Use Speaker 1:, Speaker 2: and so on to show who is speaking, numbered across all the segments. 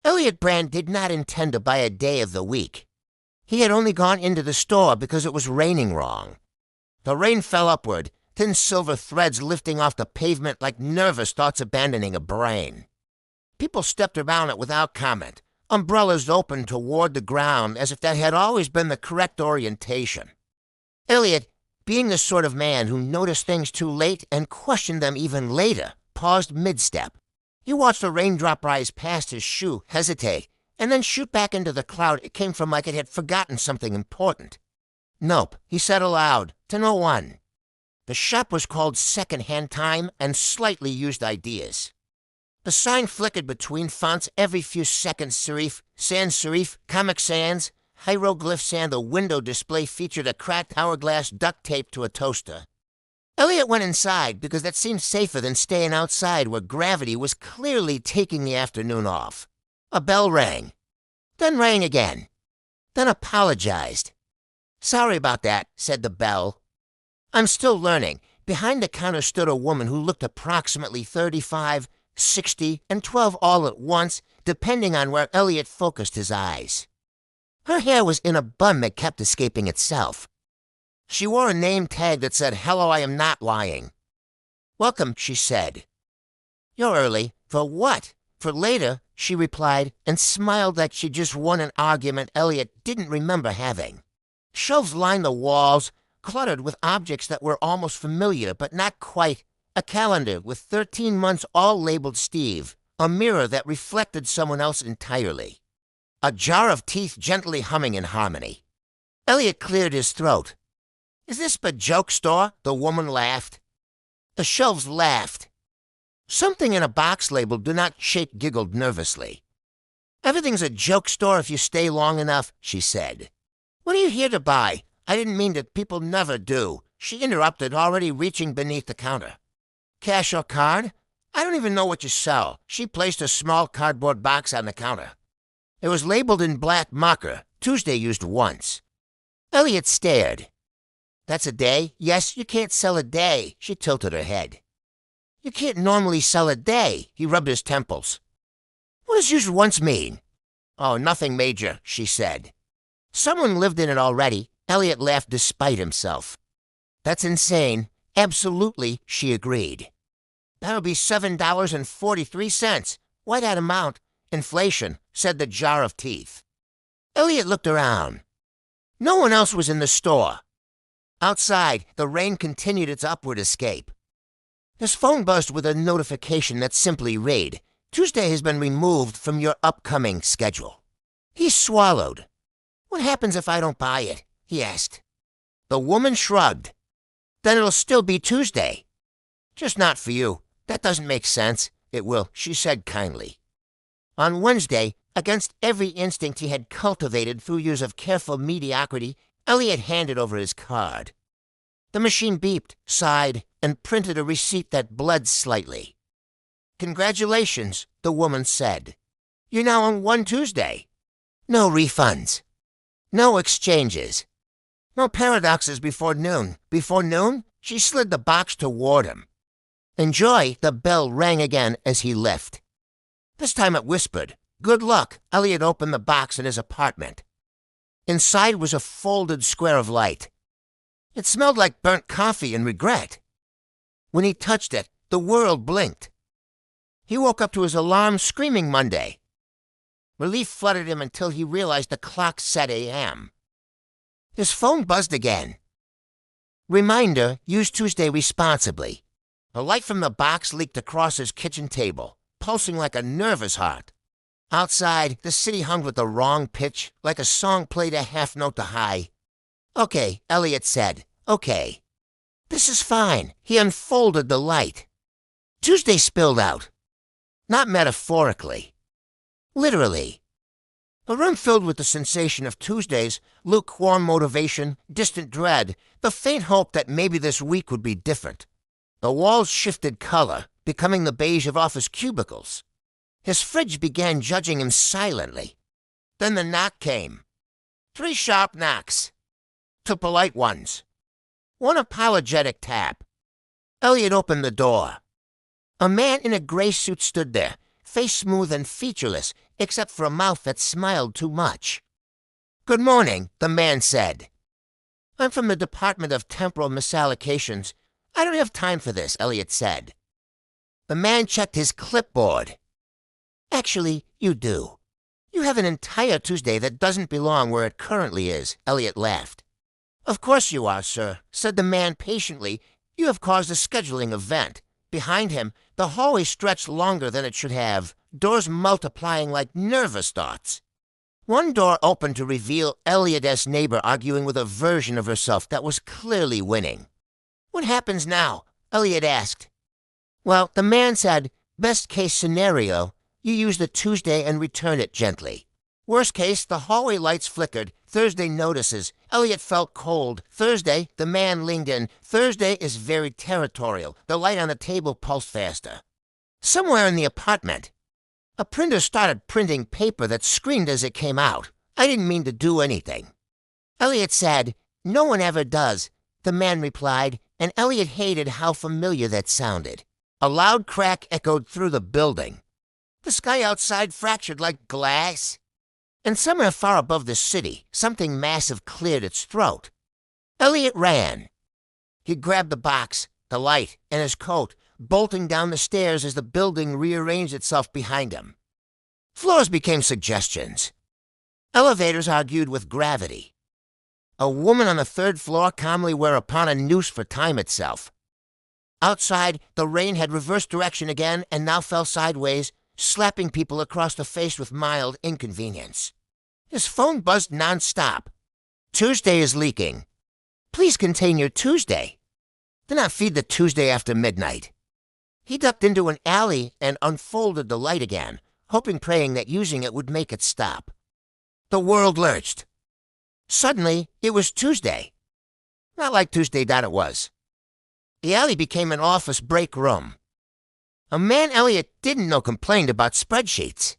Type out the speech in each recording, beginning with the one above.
Speaker 1: Elliot Brand did not intend to buy a day of the week. He had only gone into the store because it was raining wrong. The rain fell upward, thin silver threads lifting off the pavement like nervous thoughts abandoning a brain. People stepped around it without comment, umbrellas open toward the ground as if that had always been the correct orientation. Elliot, being the sort of man who noticed things too late and questioned them even later, paused mid-step. He watched a raindrop rise past his shoe, hesitate, and then shoot back into the cloud it came from like it had forgotten something important. Nope, he said aloud, to no one. The shop was called Second-Hand Time and slightly used ideas. The sign flickered between fonts every few seconds. Serif, sans serif, Comic Sans, hieroglyphs, and the window display featured a cracked hourglass duct taped to a toaster. Elliot went inside because that seemed safer than staying outside where gravity was clearly taking the afternoon off. A bell rang. Then rang again. Then apologized. "Sorry about that," said the bell. "I'm still learning." Behind the counter stood a woman who looked approximately 35, 60, and 12 all at once, depending on where Elliot focused his eyes. Her hair was in a bun that kept escaping itself. She wore a name tag that said, "Hello, I am not lying." "Welcome," she said. "You're early. For what?" "For later," she replied, and smiled like she just won an argument Elliot didn't remember having. Shelves lined the walls, cluttered with objects that were almost familiar, but not quite. A calendar with 13 months all labeled Steve, a mirror that reflected someone else entirely. A jar of teeth gently humming in harmony. Elliot cleared his throat. "Is this a joke store?" The woman laughed. The shelves laughed. Something in a box label "Do Not Shake" giggled nervously. "Everything's a joke store if you stay long enough," she said. "What are you here to buy?" "I didn't mean to. People never do," she interrupted, already reaching beneath the counter. "Cash or card?" "I don't even know what you sell." She placed a small cardboard box on the counter. It was labeled in black marker, "Tuesday used once." Elliot stared. "That's a day?" "Yes, you can't sell a day." She tilted her head. "You can't normally sell a day." He rubbed his temples. "What does used once mean?" "Oh, nothing major," she said. "Someone lived in it already." Elliot laughed despite himself. "That's insane." "Absolutely," she agreed. "That'll be $7.43. Why that amount?" "Inflation," said the jar of teeth. Elliot looked around. No one else was in the store. Outside, the rain continued its upward escape. His phone buzzed with a notification that simply read, "Tuesday has been removed from your upcoming schedule." He swallowed. "What happens if I don't buy it?" he asked. The woman shrugged. "Then it'll still be Tuesday." "Just not for you. That doesn't make sense." "It will," she said kindly. On Wednesday, against every instinct he had cultivated through years of careful mediocrity, Elliot handed over his card. The machine beeped, sighed, and printed a receipt that bled slightly. "Congratulations," the woman said. "You're now on one Tuesday. No refunds. No exchanges. No paradoxes before noon." "Before noon?" She slid the box toward him. "Enjoy." The bell rang again as he left. This time it whispered, "Good luck." Elliot opened the box in his apartment. Inside was a folded square of light. It smelled like burnt coffee and regret. When he touched it, the world blinked. He woke up to his alarm screaming Monday. Relief flooded him until he realized the clock said a.m. His phone buzzed again. Reminder, use Tuesday responsibly. A light from the box leaked across his kitchen table, pulsing like a nervous heart. Outside, the city hummed with the wrong pitch, like a song played a half note too high. "Okay," Elliot said. "Okay. This is fine." He unfolded the light. Tuesday spilled out. Not metaphorically. Literally. A room filled with the sensation of Tuesdays, lukewarm motivation, distant dread, the faint hope that maybe this week would be different. The walls shifted color, becoming the beige of office cubicles. His fridge began judging him silently. Then the knock came. 3 sharp knocks. 2 polite ones. 1 apologetic tap. Elliot opened the door. A man in a gray suit stood there, face smooth and featureless, except for a mouth that smiled too much. "Good morning," the man said. "I'm from the Department of Temporal Misallocations. I don't have time for this," Elliot said. The man checked his clipboard. "Actually, you do. You have an entire Tuesday that doesn't belong where it currently is," Elliot laughed. "Of course you are, sir," said the man patiently. "You have caused a scheduling event." Behind him, the hallway stretched longer than it should have, doors multiplying like nervous dots. One door opened to reveal Elliot's neighbor arguing with a version of herself that was clearly winning. "What happens now?" Elliot asked. Well, the man said, "Best case scenario, you use the Tuesday and return it gently. Worst case, the hallway lights flickered. Thursday notices. Elliot felt cold. Thursday, the man leaned in. Thursday is very territorial. The light on the table pulsed faster. Somewhere in the apartment, a printer started printing paper that screamed as it came out. I didn't mean to do anything." Elliot said, "No one ever does," the man replied, and Elliot hated how familiar that sounded. A loud crack echoed through the building. The sky outside fractured like glass. And somewhere far above the city, something massive cleared its throat. Elliot ran. He grabbed the box, the light, and his coat, bolting down the stairs as the building rearranged itself behind him. Floors became suggestions. Elevators argued with gravity. A woman on the third floor calmly wore upon a noose for time itself. Outside, the rain had reversed direction again and now fell sideways, slapping people across the face with mild inconvenience. His phone buzzed nonstop. "Tuesday is leaking. Please contain your Tuesday. Do not feed the Tuesday after midnight." He ducked into an alley and unfolded the light again, hoping, praying that using it would make it stop. The world lurched. Suddenly, it was Tuesday. Not like Tuesday that it was. The alley became an office break room. A man Elliot didn't know complained about spreadsheets.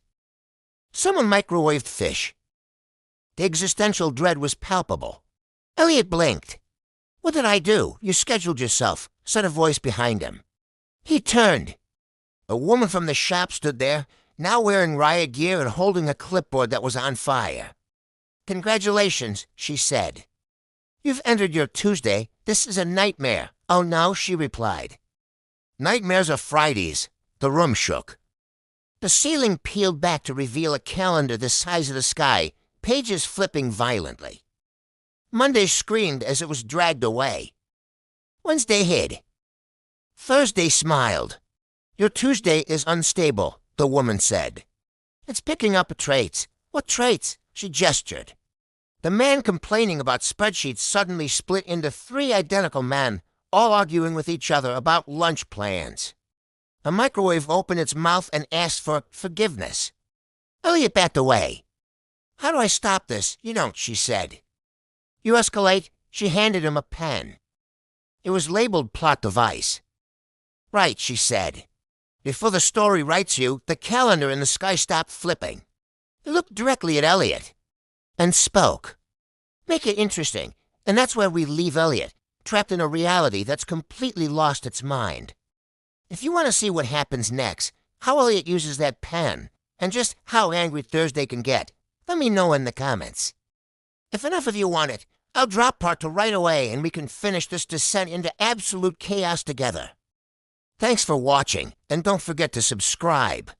Speaker 1: Someone microwaved fish. The existential dread was palpable. Elliot blinked. "What did I do? You scheduled yourself," said a voice behind him. He turned. A woman from the shop stood there, now wearing riot gear and holding a clipboard that was on fire. "Congratulations," she said. "You've entered your Tuesday. This is a nightmare." "Oh, no," she replied. "Nightmares are Fridays." The room shook. The ceiling peeled back to reveal a calendar the size of the sky, pages flipping violently. Monday screamed as it was dragged away. Wednesday hid. Thursday smiled. "Your Tuesday is unstable," the woman said. "It's picking up traits." "What traits?" She gestured. The man complaining about spreadsheets suddenly split into 3 identical men, all arguing with each other about lunch plans. A microwave opened its mouth and asked for forgiveness. Elliot backed away. "How do I stop this?" "You don't," she said. "You escalate." She handed him a pen. It was labeled plot device. "Right," she said. Before the story writes you, the calendar in the sky stopped flipping. It looked directly at Elliot and spoke. "Make it interesting." And that's where we leave Elliot, trapped in a reality that's completely lost its mind. If you want to see what happens next, how Elliot uses that pen, and just how angry Thursday can get, let me know in the comments. If enough of you want it, I'll drop part 2 right away and we can finish this descent into absolute chaos together. Thanks for watching, and don't forget to subscribe.